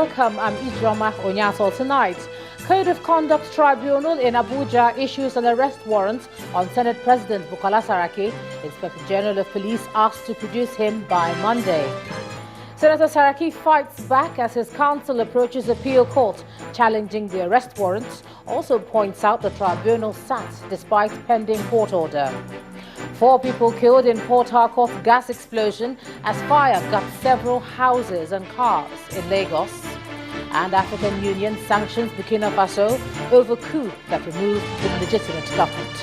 Welcome, I'm Ijoma Onyaso. Tonight, Code of Conduct Tribunal in Abuja issues an arrest warrant on Senate President Bukola Saraki. Inspector General of Police asked to produce him by Monday. Senator Saraki fights back as his counsel approaches appeal court, challenging the arrest warrant. Also points out the tribunal sat despite pending court order. 4 people killed in Port Harcourt gas explosion as fire gutted several houses and cars in Lagos. And African Union sanctions Burkina Faso over coup that removed the legitimate government.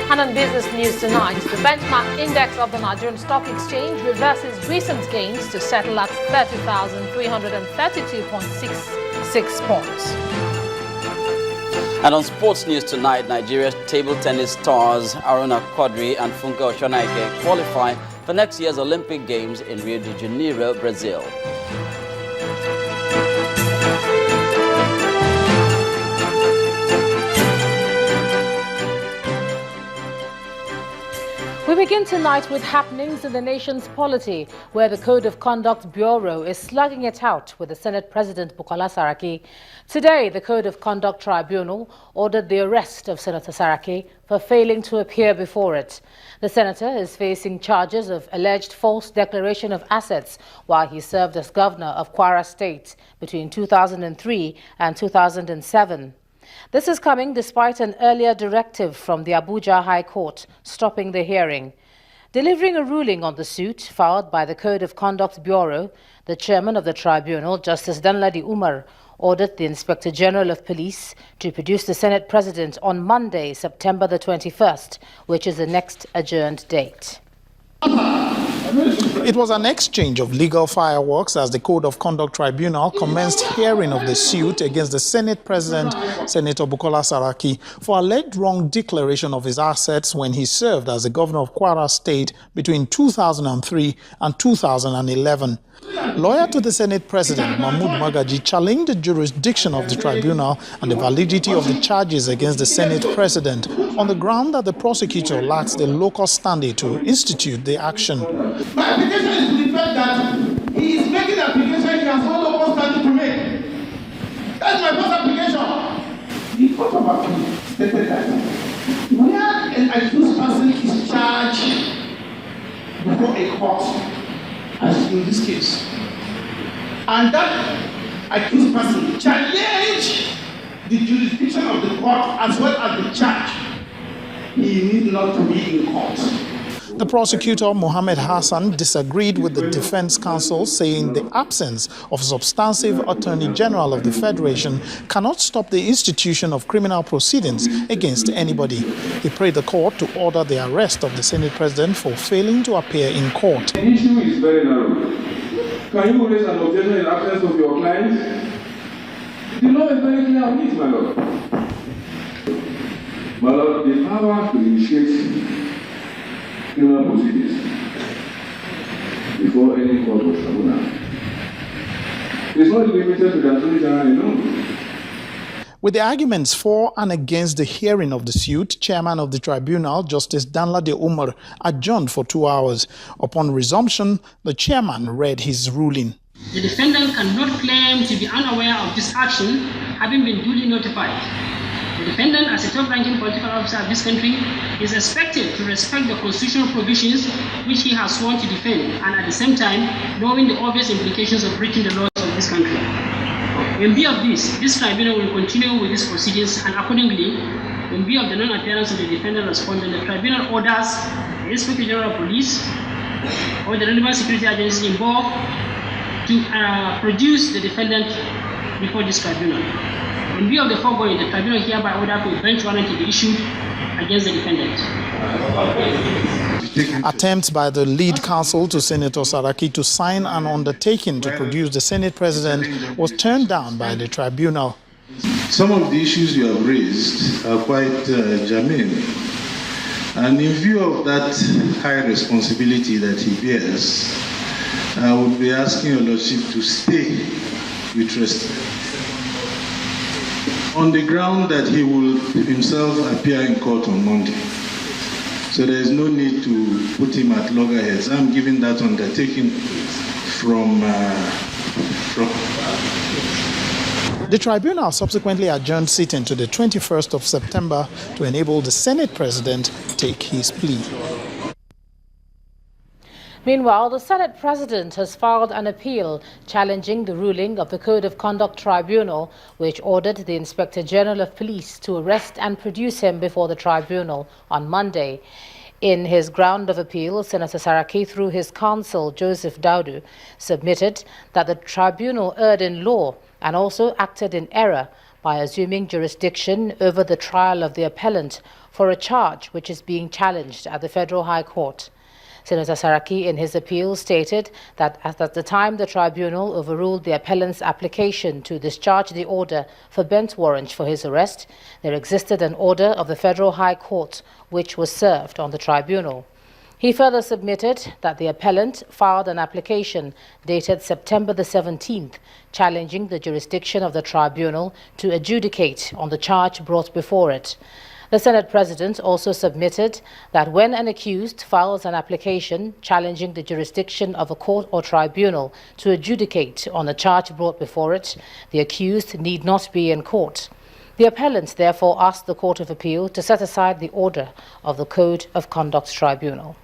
And on business news tonight, the benchmark index of the Nigerian Stock Exchange reverses recent gains to settle at 30,332.66 points. And on sports news tonight, Nigeria's table tennis stars Aruna Quadri and Funke Oshonaike qualify for next year's Olympic Games in Rio de Janeiro, Brazil. We begin tonight with happenings in the nation's polity, where the Code of Conduct Bureau is slugging it out with the Senate President Bukola Saraki. Today, the Code of Conduct Tribunal ordered the arrest of Senator Saraki for failing to appear before it. The senator is facing charges of alleged false declaration of assets while he served as governor of Kwara State between 2003 and 2007. This is coming despite an earlier directive from the Abuja High Court stopping the hearing. Delivering a ruling on the suit filed by the Code of Conduct Bureau, the chairman of the tribunal, Justice Danladi Umar, ordered the Inspector General of Police to produce the Senate President on Monday, September the 21st, which is the next adjourned date. It was an exchange of legal fireworks as the Code of Conduct Tribunal commenced hearing of the suit against the Senate President, Senator Bukola Saraki, for alleged wrong declaration of his assets when he served as the governor of Kwara State between 2003 and 2011. Lawyer to the Senate President, Mahmoud Magaji, challenged the jurisdiction of the tribunal and the validity of the charges against the Senate President on the ground that the prosecutor lacks the local standing to institute the action. My application is to the fact that he is making an application he has no local standing to make. That's my first application. The Court of Appeal stated that where an accused person is charged before a court, as in this case, and that accused person challenge the jurisdiction of the court as well as the charge, he need not to be in court. The prosecutor, Mohammed Hassan, disagreed with the defense counsel, saying the absence of substantive Attorney General of the Federation cannot stop the institution of criminal proceedings against anybody. He prayed the court to order the arrest of the Senate President for failing to appear in court. The issue is very narrow. Can you raise an objection in absence of your client? The law is very clear on this, my lord. My lord, the power to initiate criminal proceedings before any court of tribunal is not limited to the Attorney General alone. With the arguments for and against the hearing of the suit, Chairman of the Tribunal, Justice Danladi Umar, adjourned for 2 hours. Upon resumption, the chairman read his ruling. The defendant cannot claim to be unaware of this action, having been duly notified. The defendant, as a top-ranking political officer of this country, is expected to respect the constitutional provisions which he has sworn to defend, and at the same time, knowing the obvious implications of breaching the laws of this country. In view of this tribunal will continue with these proceedings, and accordingly, in view of the non-appearance of the defendant respondent, the tribunal orders the Inspector General of Police or the relevant security agencies involved to produce the defendant before this tribunal. In view of the foregoing, the tribunal hereby ordered for a bench warrant to be issued against the defendant. Attempts by the lead counsel to Senator Saraki to sign an undertaking to produce the Senate President was turned down by the tribunal. Some of the issues you have raised are quite germane. And in view of that high responsibility that he bears, I would be asking your lordship to stay with respect, on the ground that he will himself appear in court on Monday. So there is no need to put him at loggerheads. I'm giving that undertaking from The tribunal subsequently adjourned sitting to the 21st of September to enable the Senate President take his plea. Meanwhile, the Senate President has filed an appeal challenging the ruling of the Code of Conduct Tribunal, which ordered the Inspector General of Police to arrest and produce him before the tribunal on Monday. In his ground of appeal, Senator Saraki, through his counsel, Joseph Daudu, submitted that the tribunal erred in law and also acted in error by assuming jurisdiction over the trial of the appellant for a charge which is being challenged at the Federal High Court. Senator Saraki, in his appeal, stated that at the time the tribunal overruled the appellant's application to discharge the order for bench warrant for his arrest, there existed an order of the Federal High Court which was served on the tribunal. He further submitted that the appellant filed an application dated September the 17th, challenging the jurisdiction of the tribunal to adjudicate on the charge brought before it. The Senate President also submitted that when an accused files an application challenging the jurisdiction of a court or tribunal to adjudicate on a charge brought before it, the accused need not be in court. The appellant therefore asked the Court of Appeal to set aside the order of the Code of Conduct Tribunal.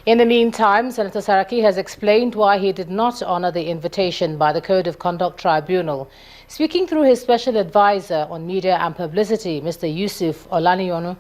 In the meantime, Senator Saraki has explained why he did not honor the invitation by the Code of Conduct Tribunal. Speaking through his special advisor on media and publicity, Mr. Yusuf Olanionu,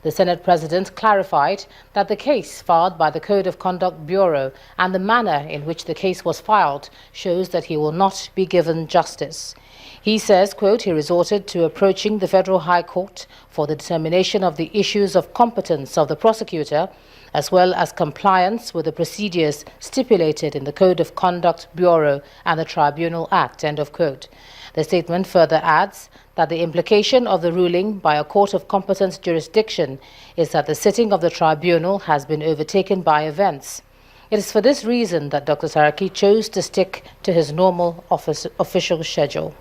the Senate President clarified that the case filed by the Code of Conduct Bureau and the manner in which the case was filed shows that he will not be given justice. He says, quote, he resorted to approaching the Federal High Court for the determination of the issues of competence of the prosecutor, as well as compliance with the procedures stipulated in the Code of Conduct Bureau and the Tribunal Act, end of quote. The statement further adds that the implication of the ruling by a court of competent jurisdiction is that the sitting of the tribunal has been overtaken by events. It is for this reason that Dr. Saraki chose to stick to his normal official schedule.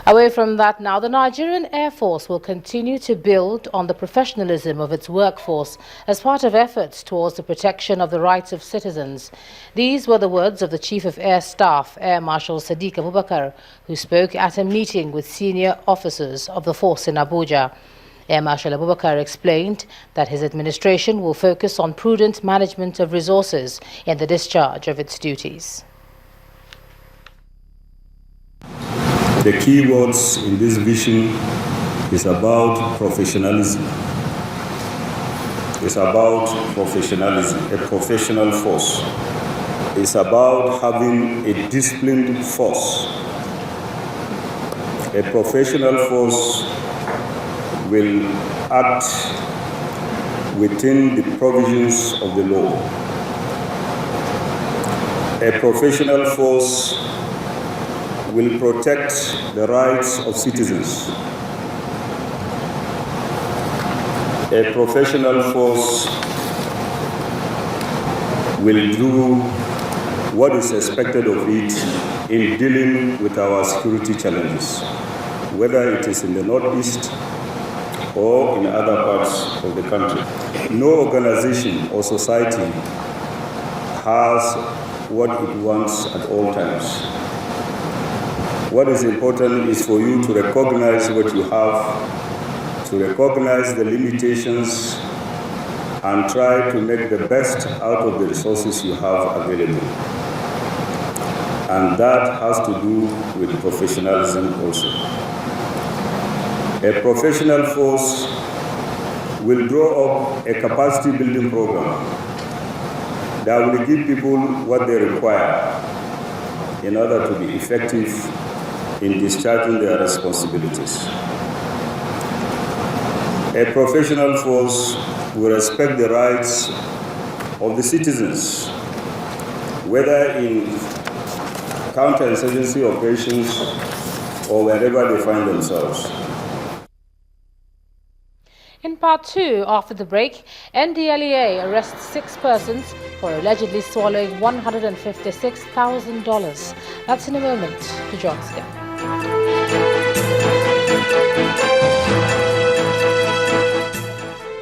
Away from that now, the Nigerian Air Force will continue to build on the professionalism of its workforce as part of efforts towards the protection of the rights of citizens. These were the words of the Chief of Air Staff, Air Marshal Sadiq Abubakar, who spoke at a meeting with senior officers of the force in Abuja. Air Marshal Abubakar explained that his administration will focus on prudent management of resources in the discharge of its duties. The key words in this vision is about professionalism. It's about professionalism, a professional force. It's about having a disciplined force. A professional force will act within the provisions of the law. A professional force will protect the rights of citizens. A professional force will do what is expected of it in dealing with our security challenges, whether it is in the Northeast or in other parts of the country. No organization or society has what it wants at all times. What is important is for you to recognize what you have, to recognize the limitations, and try to make the best out of the resources you have available. And that has to do with professionalism also. A professional force will draw up a capacity building program that will give people what they require in order to be effective in discharging their responsibilities. A professional force will respect the rights of the citizens, whether in counterinsurgency operations or wherever they find themselves. In part 2, after the break, NDLEA arrests 6 persons for allegedly swallowing $156,000. That's in a moment. To John Scott.